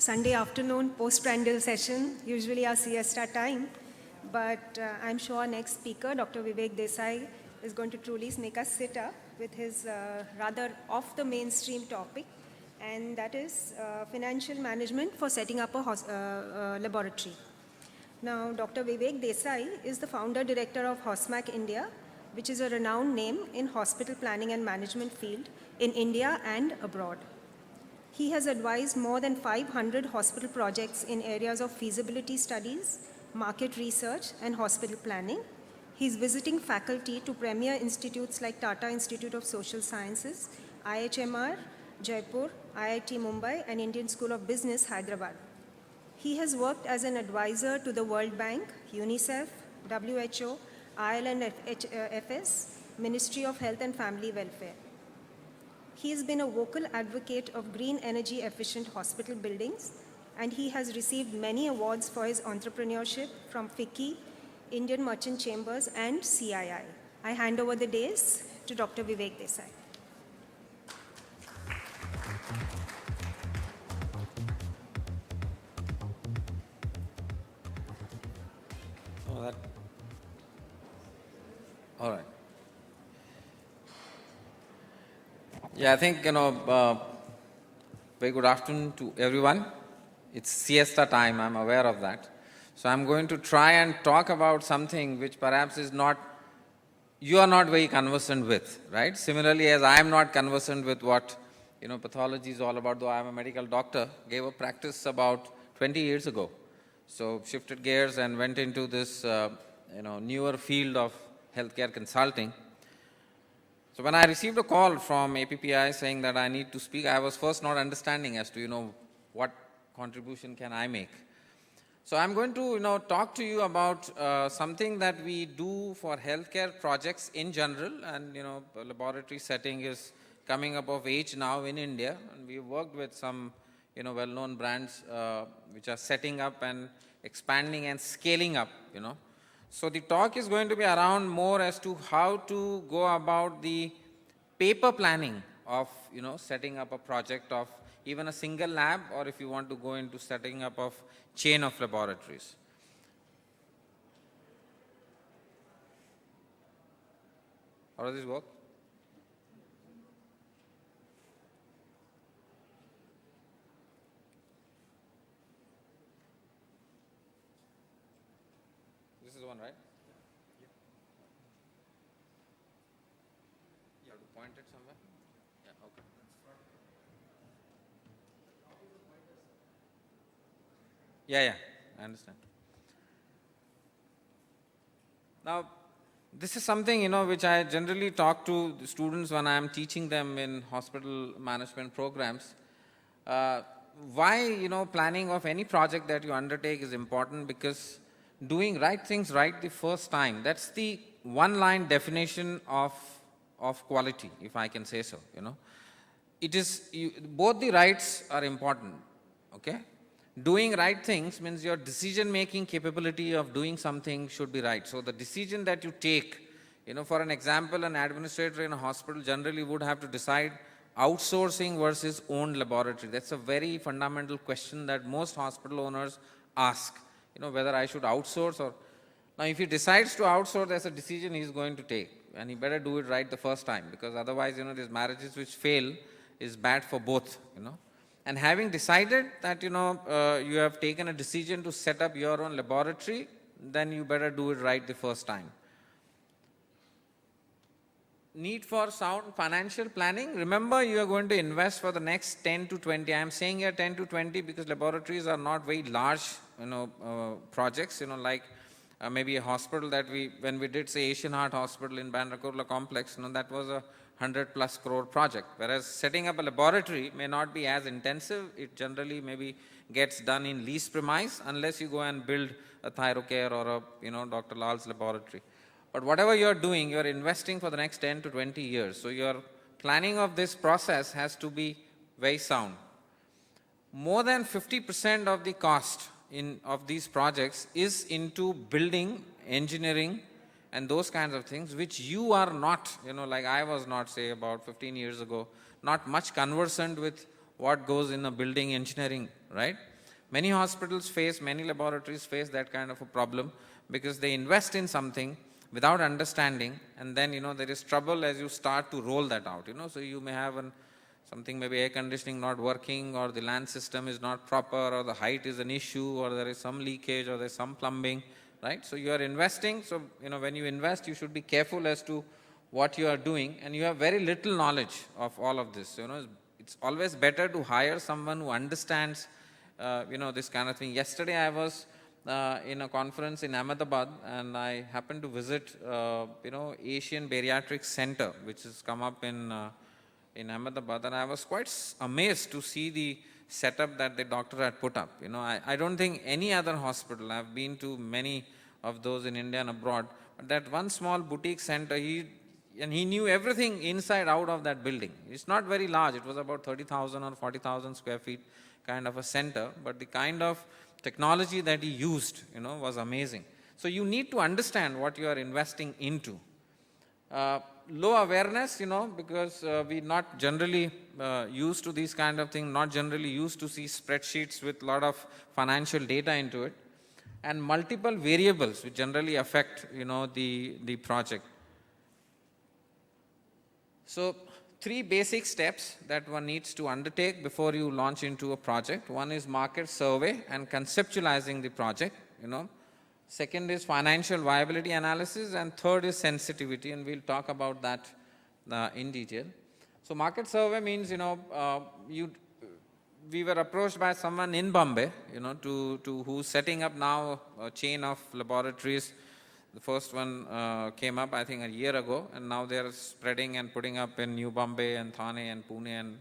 Sunday afternoon post-prandial session, usually our siesta time. But I'm sure next speaker, Dr. Vivek Desai, is going to truly make us sit up with his rather off-the-mainstream topic, and that is financial management for setting up a laboratory. Now, Dr. Vivek Desai is the founder-director of HOSMAC India, which is a renowned name in hospital planning and management field in India and abroad. He has advised more than 500 hospital projects in areas of feasibility studies, market research, and hospital planning. He's visiting faculty to premier institutes like Tata Institute of Social Sciences, IHMR, Jaipur, IIT Mumbai, and Indian School of Business, Hyderabad. He has worked as an advisor to the World Bank, UNICEF, WHO, ILNFS, Ministry of Health and Family Welfare. He has been a vocal advocate of green energy efficient hospital buildings, and he has received many awards for his entrepreneurship from FICCI, Indian Merchant Chambers, and CII. I hand over the days to Dr. Vivek Desai. All right. Yeah, I think, very good afternoon to everyone. It's siesta time, I'm aware of that. So I'm going to try and talk about something which perhaps is not, you are not very conversant with, right? Similarly, as I am not conversant with what, pathology is all about, though I am a medical doctor, gave a practice about 20 years ago. So shifted gears and went into this, newer field of healthcare consulting. So when I received a call from APPI saying that I need to speak, I was first not understanding as to, what contribution can I make. So I'm going to, talk to you about something that we do for healthcare projects in general, and, a laboratory setting is coming up of age now in India, and we've worked with some, well-known brands which are setting up and expanding and scaling up, So the talk is going to be around more as to how to go about the paper planning of, setting up a project of even a single lab, or if you want to go into setting up of chain of laboratories. How does this work? This is the one, right? Yeah. You have to point it somewhere? Yeah, okay. Yeah, I understand. Now, this is something, which I generally talk to the students when I am teaching them in hospital management programs. Why, planning of any project that you undertake is important, because doing right things right the first time, that's the one-line definition of quality, if I can say so, It is, both the rights are important, okay? Doing right things means your decision-making capability of doing something should be right. So the decision that you take, for an example, an administrator in a hospital generally would have to decide outsourcing versus owned laboratory. That's a very fundamental question that most hospital owners ask, whether I should outsource or... Now, if he decides to outsource, that's a decision he's going to take, and he better do it right the first time, because otherwise, these marriages which fail is bad for both, And having decided that, you have taken a decision to set up your own laboratory, then you better do it right the first time. Need for sound financial planning. Remember, you are going to invest for the next 10 to 20. I am saying here 10 to 20 because laboratories are not very large, projects, like maybe a hospital that when we did, say, Asian Heart Hospital in Bandra Kurla Complex, that was a 100+ crore project. Whereas setting up a laboratory may not be as intensive. It generally maybe gets done in lease premise unless you go and build a ThyroCare or a, Dr. Lal's laboratory. But whatever you're doing, you're investing for the next 10 to 20 years. So your planning of this process has to be very sound. More than 50% of the cost of these projects is into building, engineering, and those kinds of things, which you are not, like I was not, say, about 15 years ago, not much conversant with what goes in a building engineering, right? Many hospitals face, many laboratories face that kind of a problem because they invest in something without understanding, and then, there is trouble as you start to roll that out, So you may have something, maybe air conditioning not working, or the LAN system is not proper, or the height is an issue, or there is some leakage, or there's some plumbing, right? So you are investing. So, when you invest, you should be careful as to what you are doing, and you have very little knowledge of all of this. It's always better to hire someone who understands, this kind of thing. Yesterday I was in a conference in Ahmedabad, and I happened to visit, Asian Bariatric Center, which has come up in Ahmedabad, and I was quite amazed to see the setup that the doctor had put up. I don't think any other hospital, I've been to many of those in India and abroad, but that one small boutique center, he knew everything inside out of that building. It's not very large. It was about 30,000 or 40,000 square feet kind of a center, but the kind of technology that he used, was amazing. So you need to understand what you are investing into. Low awareness, because we're not generally used to these kind of things, not generally used to see spreadsheets with a lot of financial data into it, and multiple variables which generally affect, the project. So 3 basic steps that one needs to undertake before you launch into a project. One is market survey and conceptualizing the project, Second is financial viability analysis, and third is sensitivity, and we'll talk about that in detail. So market survey means, we were approached by someone in Bombay, who's setting up now a chain of laboratories. The first one came up, I think, a year ago, and now they're spreading and putting up in New Bombay and Thane and Pune. And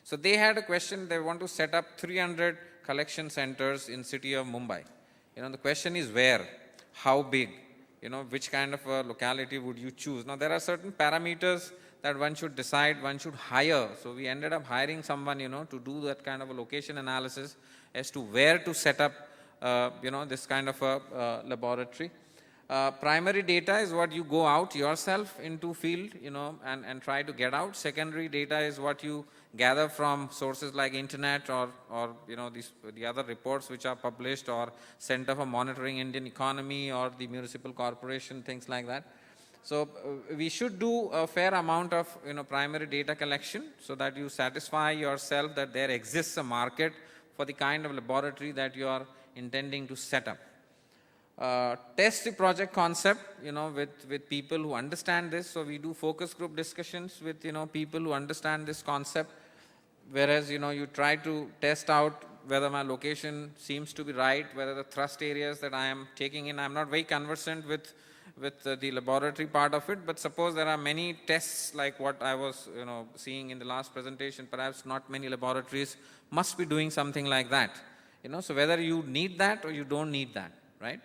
so they had a question. They want to set up 300 collection centers in city of Mumbai. The question is where, how big, which kind of a locality would you choose? Now, there are certain parameters that one should decide, one should hire. So we ended up hiring someone, to do that kind of a location analysis as to where to set up, this kind of a laboratory. Primary data is what you go out yourself into field, and try to get out. Secondary data is what you gather from sources like internet or the other reports which are published, or Center for Monitoring Indian Economy, or the municipal corporation, things like that. So we should do a fair amount of primary data collection so that you satisfy yourself that there exists a market for the kind of laboratory that you are intending to set up. Test the project concept, with people who understand this. So we do focus group discussions with, people who understand this concept. Whereas, you try to test out whether my location seems to be right, whether the thrust areas that I am taking in. I'm not very conversant with the laboratory part of it, but suppose there are many tests like what I was, seeing in the last presentation. Perhaps not many laboratories must be doing something like that. So whether you need that or you don't need that, right?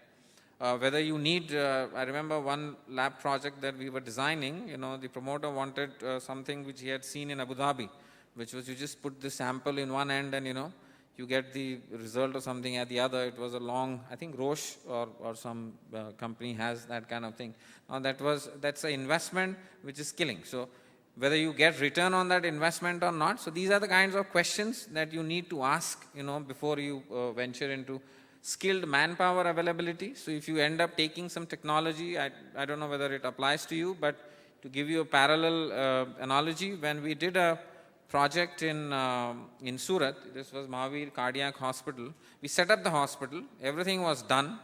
Whether you need, I remember one lab project that we were designing, the promoter wanted something which he had seen in Abu Dhabi, which was you just put the sample in one end and, you get the result or something at the other. It was a long, I think Roche or some company has that kind of thing. Now that's an investment which is killing. So whether you get return on that investment or not. So these are the kinds of questions that you need to ask, before you venture into skilled manpower availability. So if you end up taking some technology, I don't know whether it applies to you, but to give you a parallel analogy, when we did a project in Surat, this was Mahavir Cardiac Hospital, we set up the hospital, everything was done,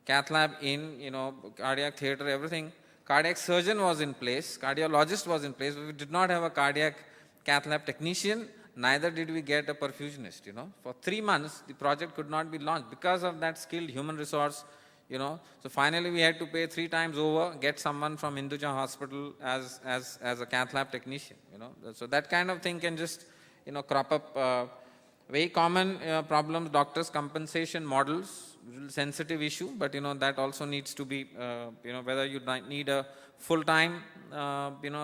cath lab in, cardiac theater, everything. Cardiac surgeon was in place, cardiologist was in place, but we did not have a cardiac cath lab technician. Neither did we get a perfusionist, For 3 months, the project could not be launched because of that skilled human resource, So finally, we had to pay 3 times over, get someone from Hinduja Hospital as a cath lab technician, So that kind of thing can just, crop up. Very common problems, doctors' compensation models, sensitive issue, but, that also needs to be, whether you need a full-time,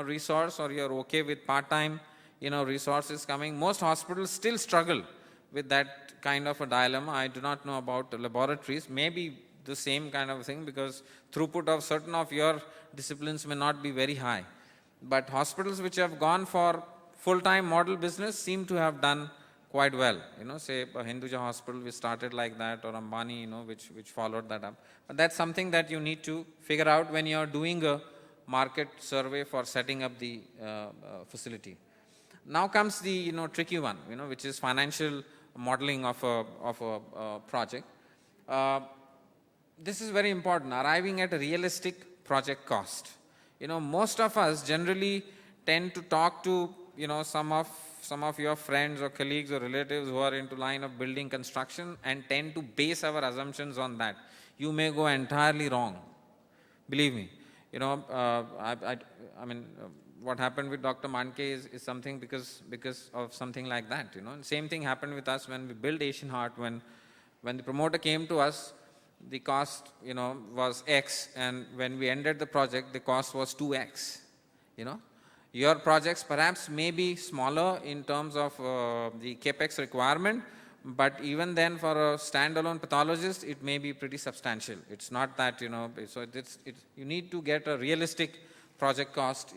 resource, or you're okay with part-time, resources coming. Most hospitals still struggle with that kind of a dilemma. I do not know about the laboratories. Maybe the same kind of thing, because throughput of certain of your disciplines may not be very high. But hospitals which have gone for full-time model business seem to have done quite well. Say Hinduja Hospital, we started like that, or Ambani, which followed that up. But that's something that you need to figure out when you're doing a market survey for setting up the facility. Now comes the tricky one, which is financial modeling of a project. This is very important, arriving at a realistic project cost. Most of us generally tend to talk to some of your friends or colleagues or relatives who are into line of building construction and tend to base our assumptions on that. You may go entirely wrong. Believe me. I mean, what happened with Dr. Manke is something because of something like that. Same thing happened with us when we built Asian Heart. When the promoter came to us, the cost was X, and when we ended the project, the cost was 2X. Your projects perhaps may be smaller in terms of the capex requirement, but even then for a standalone pathologist, it may be pretty substantial. It's not that, so you need to get a realistic project cost,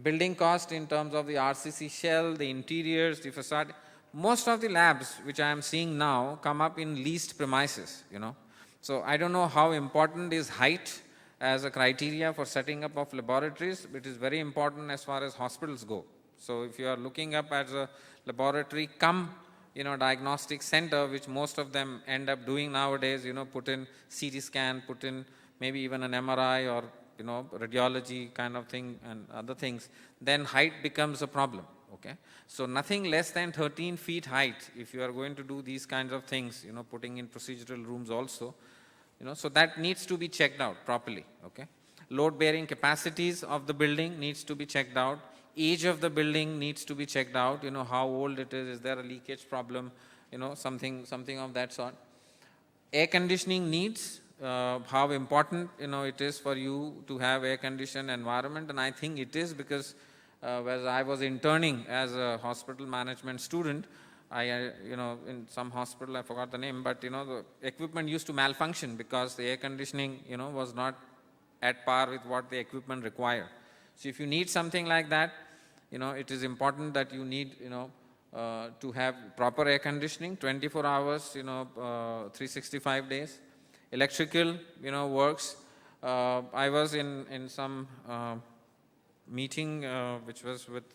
building cost in terms of the RCC shell, the interiors, the facade. Most of the labs which I am seeing now come up in leased premises, So I don't know how important is height as a criteria for setting up of laboratories. It is very important as far as hospitals go. So if you are looking up as a laboratory diagnostic center, which most of them end up doing nowadays, put in CT scan, put in maybe even an MRI or radiology kind of thing and other things, then height becomes a problem. Okay, so nothing less than 13 feet height if you are going to do these kinds of things, putting in procedural rooms also, so that needs to be checked out properly. Okay, load bearing capacities of the building needs to be checked out. Age of the building needs to be checked out. How old it is there a leakage problem, something of that sort. Air conditioning needs, how important it is for you to have air conditioned environment, and I think it is because whereas I was interning as a hospital management student, in some hospital, I forgot the name, but the equipment used to malfunction because the air conditioning was not at par with what the equipment required. So if you need something like that, it is important that you need to have proper air conditioning 24 hours, 365 days. Electrical works. I was in some meeting which was with,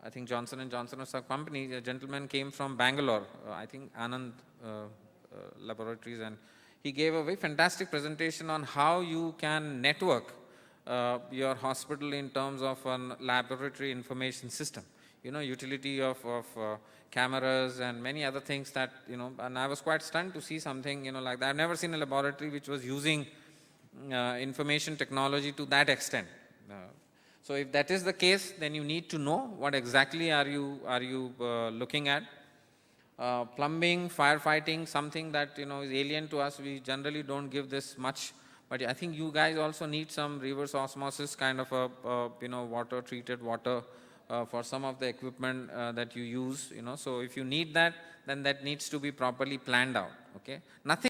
I think, Johnson & Johnson or some company. A gentleman came from Bangalore, I think Anand Laboratories, and he gave a very fantastic presentation on how you can network your hospital in terms of a laboratory information system. Utility of cameras and many other things that, and I was quite stunned to see something, like that. I've never seen a laboratory which was using information technology to that extent. So if that is the case, then you need to know what exactly are you looking at. Plumbing, firefighting, something that is alien to us. We generally don't give this much, but I think you guys also need some reverse osmosis kind of a water treated water for some of the equipment that you use. So if you need that, then that needs to be properly planned out. Okay, nothing.